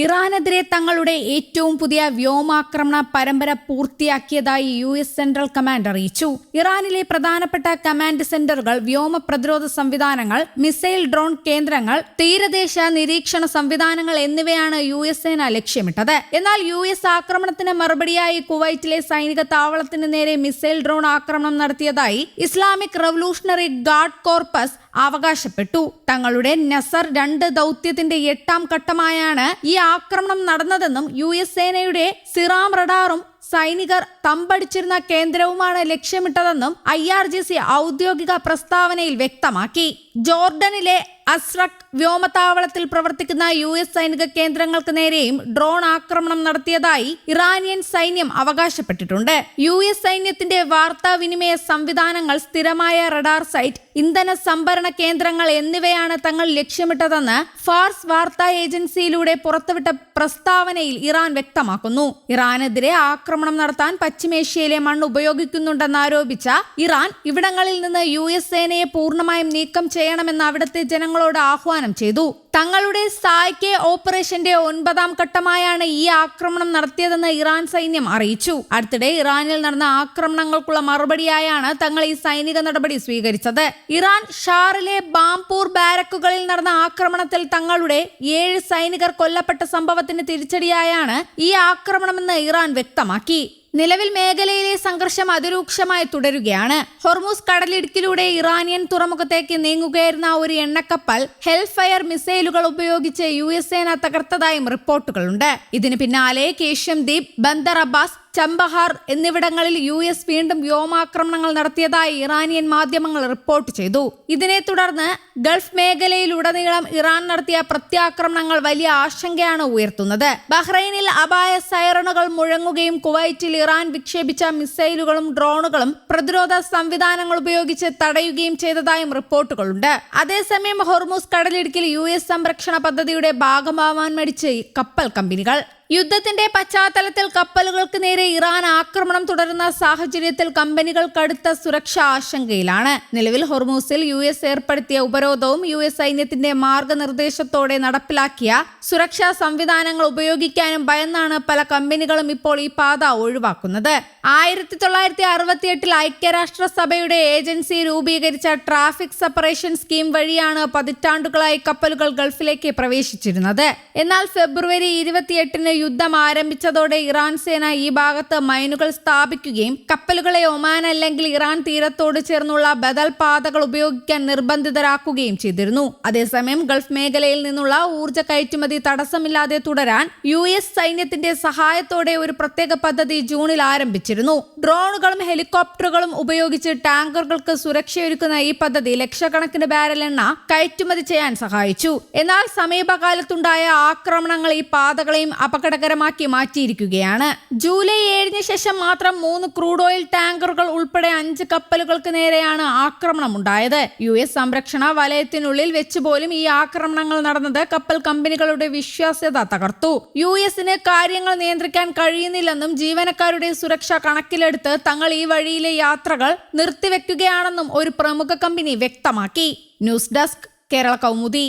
ഇറാനെതിരെ തങ്ങളുടെ ഏറ്റവും പുതിയ വ്യോമാക്രമണ പരമ്പര പൂർത്തിയാക്കിയതായി US സെൻട്രൽ കമാൻഡ് അറിയിച്ചു. ഇറാനിലെ പ്രധാനപ്പെട്ട കമാൻഡ് സെന്ററുകൾ, വ്യോമ പ്രതിരോധ സംവിധാനങ്ങൾ, മിസൈൽ ഡ്രോൺ കേന്ദ്രങ്ങൾ, തീരദേശ നിരീക്ഷണ സംവിധാനങ്ങൾ എന്നിവയാണ് US സേന ലക്ഷ്യമിട്ടത്. എന്നാൽ US ആക്രമണത്തിന് മറുപടിയായി കുവൈറ്റിലെ സൈനിക താവളത്തിന് നേരെ മിസൈൽ ഡ്രോൺ ആക്രമണം നടത്തിയതായി ഇസ്ലാമിക് റവല്യൂഷണറി ഗാർഡ് കോർപ്പസ് അവകാശപ്പെട്ടു. തങ്ങളുടെ നസർ 2 ദൗത്യത്തിന്റെ 8ാം ഘട്ടമായാണ് ഈ ആക്രമണം നടന്നതെന്നും US സേനയുടെ സിറാം റഡാറും സൈനികർ തമ്പടിച്ചിരുന്ന കേന്ദ്രവുമാണ് ലക്ഷ്യമിട്ടതെന്നും IRGC ഔദ്യോഗിക പ്രസ്താവനയിൽ വ്യക്തമാക്കി. ജോർഡനിലെ അസ്രഖ് വ്യോമതാവളത്തിൽ പ്രവർത്തിക്കുന്ന US സൈനിക കേന്ദ്രങ്ങൾക്ക് നേരെയും ഡ്രോൺ ആക്രമണം നടത്തിയതായി ഇറാനിയൻ സൈന്യം അവകാശപ്പെട്ടിട്ടുണ്ട്. US സൈന്യത്തിന്റെ വാർത്താവിനിമയ സംവിധാനങ്ങൾ, സ്ഥിരമായ റഡാർ സൈറ്റ്, ഇന്ധന സംഭരണ കേന്ദ്രങ്ങൾ എന്നിവയാണ് തങ്ങൾ ലക്ഷ്യമിട്ടതെന്ന് ഫാർസ് വാർത്താ ഏജൻസിയിലൂടെ പുറത്തുവിട്ട പ്രസ്താവനയിൽ ഇറാൻ വ്യക്തമാക്കുന്നു. ഇറാനെതിരെ ആക്രമണം നടത്താൻ പശ്ചിമേഷ്യയിലെ മണ്ണ് ഉപയോഗിക്കുന്നുണ്ടെന്നാരോപിച്ച ഇറാൻ ഇവിടങ്ങളിൽ നിന്ന് US സേനയെ പൂർണ്ണമായും നീക്കം ചെയ്യണമെന്ന് അവിടുത്തെ ജനങ്ങളോട് ആഹ്വാനം ചെയ്തു. തങ്ങളുടെ സായ്കെ ഓപ്പറേഷന്റെ 9ാം ഘട്ടമായാണ് ഈ ആക്രമണം നടത്തിയതെന്ന് ഇറാൻ സൈന്യം അറിയിച്ചു. അടുത്തിടെ ഇറാനിൽ നടന്ന ആക്രമണങ്ങൾക്കുള്ള മറുപടിയായാണ് തങ്ങൾ ഈ സൈനിക നടപടി സ്വീകരിച്ചത്. ഇറാൻ ഷാറിലെ ബാംപൂർ ബാരക്കുകളിൽ നടന്ന ആക്രമണത്തിൽ തങ്ങളുടെ 7 സൈനികർ കൊല്ലപ്പെട്ട സംഭവത്തിന് തിരിച്ചടിയായാണ് ഈ ആക്രമണമെന്ന് ഇറാൻ വ്യക്തമാക്കി. നിലവിൽ മേഖലയിലെ സംഘർഷം അതിരൂക്ഷമായി തുടരുകയാണ്. ഹോർമൂസ് കടലിടുക്കിലൂടെ ഇറാനിയൻ തുറമുഖത്തേക്ക് നീങ്ങുകയായിരുന്ന ഒരു എണ്ണക്കപ്പൽ ഹെൽഫയർ മിസൈലുകൾ ഉപയോഗിച്ച് US സേന തകർത്തതായും റിപ്പോർട്ടുകളുണ്ട്. ഇതിന് പിന്നാലെ കേഷ്യം ദ്വീപ്, ബന്ദർ അബ്ബാസ്, ചമ്പഹാർ എന്നിവിടങ്ങളിൽ US വീണ്ടും വ്യോമാക്രമണങ്ങൾ നടത്തിയതായി ഇറാനിയൻ മാധ്യമങ്ങൾ റിപ്പോർട്ട് ചെയ്തു. ഇതിനെ തുടർന്ന് ഗൾഫ് മേഖലയിലുടനീളം ഇറാൻ നടത്തിയ പ്രത്യാക്രമണങ്ങൾ വലിയ ആശങ്കയാണ് ഉയർത്തുന്നത്. ബഹ്റൈനിൽ അപായ സൈറണുകൾ മുഴങ്ങുകയും കുവൈറ്റിൽ ഇറാൻ വിക്ഷേപിച്ച മിസൈലുകളും ഡ്രോണുകളും പ്രതിരോധ സംവിധാനങ്ങൾ ഉപയോഗിച്ച് തടയുകയും ചെയ്തതായും റിപ്പോർട്ടുകളുണ്ട്. അതേസമയം ഹോർമൂസ് കടലിടുക്കിൽ US സംരക്ഷണ പദ്ധതിയുടെ ഭാഗമാവാൻ മടിച്ച് കപ്പൽ കമ്പനികൾ. യുദ്ധത്തിന്റെ പശ്ചാത്തലത്തിൽ കപ്പലുകൾക്ക് നേരെ ഇറാൻ ആക്രമണം തുടരുന്ന സാഹചര്യത്തിൽ കമ്പനികൾ കടുത്ത സുരക്ഷാ ആശങ്കയിലാണ്. നിലവിൽ ഹോർമൂസിൽ US ഏർപ്പെടുത്തിയ ഉപരോധവും US സൈന്യത്തിന്റെ മാർഗനിർദ്ദേശത്തോടെ നടപ്പിലാക്കിയ സുരക്ഷാ സംവിധാനങ്ങൾ ഉപയോഗിക്കാനും ഭയന്നാണ് പല കമ്പനികളും ഇപ്പോൾ ഈ പാത ഒഴിവാക്കുന്നത്. 1968 ഐക്യരാഷ്ട്രസഭയുടെ ഏജൻസി രൂപീകരിച്ച ട്രാഫിക് സെപ്പറേഷൻ സ്കീം വഴിയാണ് പതിറ്റാണ്ടുകളായി കപ്പലുകൾ ഗൾഫിലേക്ക് പ്രവേശിച്ചിരുന്നത്. എന്നാൽ ഫെബ്രുവരി 28 യുദ്ധം ആരംഭിച്ചതോടെ ഇറാൻ സേന ഈ ഭാഗത്ത് മൈനുകൾ സ്ഥാപിക്കുകയും കപ്പലുകളെ ഒമാൻ അല്ലെങ്കിൽ ഇറാൻ തീരത്തോട് ചേർന്നുള്ള ബദൽ പാതകൾ ഉപയോഗിക്കാൻ നിർബന്ധിതരാക്കുകയും ചെയ്തിരുന്നു. അതേസമയം ഗൾഫ് മേഖലയിൽ നിന്നുള്ള ഊർജ്ജ കയറ്റുമതി തടസ്സമില്ലാതെ തുടരാൻ US സൈന്യത്തിന്റെ സഹായത്തോടെ ഒരു പ്രത്യേക പദ്ധതി ജൂണിൽ ആരംഭിച്ചിരുന്നു. ഡ്രോണുകളും ഹെലികോപ്റ്ററുകളും ഉപയോഗിച്ച് ടാങ്കറുകൾക്ക് സുരക്ഷയൊരുക്കുന്ന ഈ പദ്ധതി ലക്ഷക്കണക്കിന് ബാരൽ എണ്ണ കയറ്റുമതി ചെയ്യാൻ സഹായിച്ചു. എന്നാൽ സമീപകാലത്തുണ്ടായ ആക്രമണങ്ങൾ ഈ പാതകളെയും അപകടകരമാക്കി മാറ്റിയിരിക്കുകയാണ്. ജൂലൈ 7 ശേഷം മാത്രം 3 ക്രൂഡ് ഓയിൽ ടാങ്കറുകൾ ഉൾപ്പെടെ 5 കപ്പലുകൾക്ക് നേരെയാണ് ആക്രമണം ഉണ്ടായത്. US സംരക്ഷണ വലയത്തിനുള്ളിൽ വെച്ച് പോലും ഈ ആക്രമണങ്ങൾ നടന്നത് കപ്പൽ കമ്പനികളുടെ വിശ്വാസ്യത തകർത്തു. US-ന് കാര്യങ്ങൾ നിയന്ത്രിക്കാൻ കഴിയുന്നില്ലെന്നും ജീവനക്കാരുടെ സുരക്ഷ കണക്കിലെടുത്ത് തങ്ങൾ ഈ വഴിയിലെ യാത്രകൾ നിർത്തിവെക്കുകയാണെന്നും ഒരു പ്രമുഖ കമ്പനി വ്യക്തമാക്കി. News desk, Kerala Kaumudi.